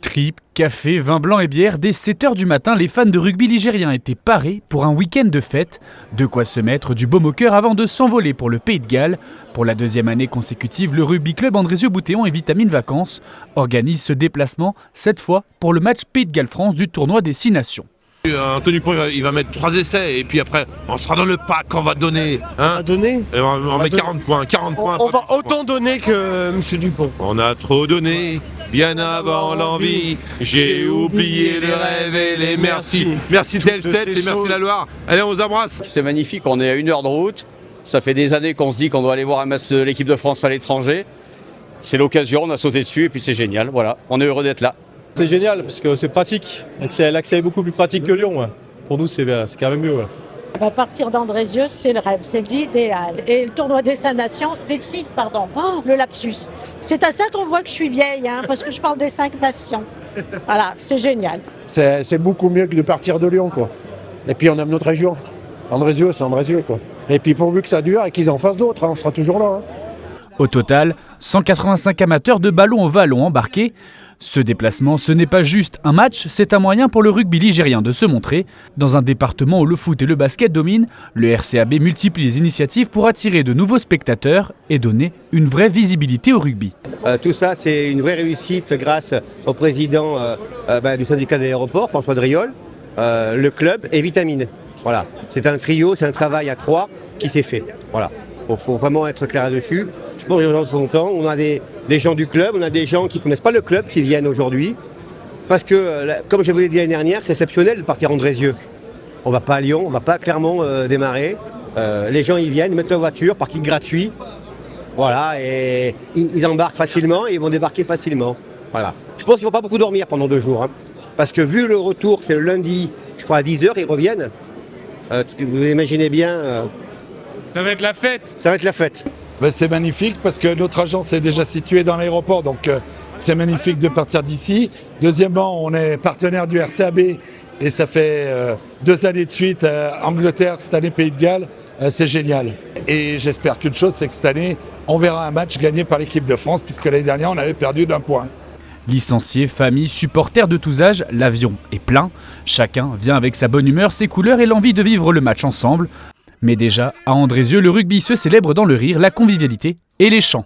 Tripes, café, vin blanc et bière, dès 7h du matin, les fans de rugby ligériens étaient parés pour un week-end de fête. De quoi se mettre du baume au cœur avant de s'envoler pour le Pays de Galles. Pour la deuxième année consécutive, le rugby club Andrézieux-Bouthéon et Vitamine Vacances organisent ce déplacement, cette fois pour le match Pays de Galles-France du tournoi des 6 nations. Anthony Dupont, il va mettre 3 essais et puis après on sera dans le pack, on va donner. On va met 40 points. 40 points. On va autant donner que M. Dupont. On a trop donné, bien avant l'envie. J'ai oublié les rêves et les merci. Merci Tel7 et merci la Loire. Allez, on vous embrasse. C'est magnifique, on est à 1 heure de route. Ça fait des années qu'on se dit qu'on doit aller voir un match de l'équipe de France à l'étranger. C'est l'occasion, on a sauté dessus et puis c'est génial. Voilà, on est heureux d'être là. C'est génial parce que c'est pratique. L'accès est beaucoup plus pratique que Lyon. Ouais. Pour nous, c'est quand même mieux. Ouais. À partir d'Andrézieux, c'est le rêve, c'est l'idéal. Et le tournoi des 5 nations, des 6, pardon. Oh, le lapsus. C'est à ça qu'on voit que je suis vieille, parce que je parle des 5 nations. Voilà, c'est génial. C'est beaucoup mieux que de partir de Lyon, quoi. Et puis on aime notre région. Andrézieux, c'est Andrézieux, quoi. Et puis pourvu que ça dure et qu'ils en fassent d'autres, on sera toujours là. Au total, 185 amateurs de ballon ovale ont embarqué. Ce déplacement, ce n'est pas juste un match, c'est un moyen pour le rugby ligérien de se montrer. Dans un département où le foot et le basket dominent, le RCAB multiplie les initiatives pour attirer de nouveaux spectateurs et donner une vraie visibilité au rugby. Tout ça, c'est une vraie réussite grâce au président du syndicat de l'aéroport, François Driol, le club et Vitamine. Voilà, c'est un trio, c'est un travail à 3 qui s'est fait. Voilà, faut vraiment être clair là-dessus. Je pense que les gens sont contents. On a des gens du club, on a des gens qui ne connaissent pas le club qui viennent aujourd'hui. Parce que, comme je vous l'ai dit l'année dernière, c'est exceptionnel de partir à Andrézieux. On ne va pas à Lyon, on ne va pas à Clermont démarrer. Les gens ils viennent, ils mettent leur voiture, parking gratuit. Voilà, et ils embarquent facilement et ils vont débarquer facilement. Voilà. Je pense qu'il ne faut pas beaucoup dormir pendant 2 jours. Parce que vu le retour, c'est le lundi, je crois à 10h, ils reviennent. Vous imaginez bien. Ça va être la fête. Ça va être la fête. Ben, c'est magnifique parce que notre agence est déjà située dans l'aéroport, donc c'est magnifique de partir d'ici. Deuxièmement, on est partenaire du RCAB et ça fait 2 années de suite, Angleterre, cette année Pays de Galles, c'est génial. Et j'espère qu'une chose, c'est que cette année, on verra un match gagné par l'équipe de France, puisque l'année dernière, on avait perdu d'1 point. Licenciés, familles, supporters de tous âges, l'avion est plein. Chacun vient avec sa bonne humeur, ses couleurs et l'envie de vivre le match ensemble. Mais déjà, à Andrézieux, le rugby se célèbre dans le rire, la convivialité et les chants.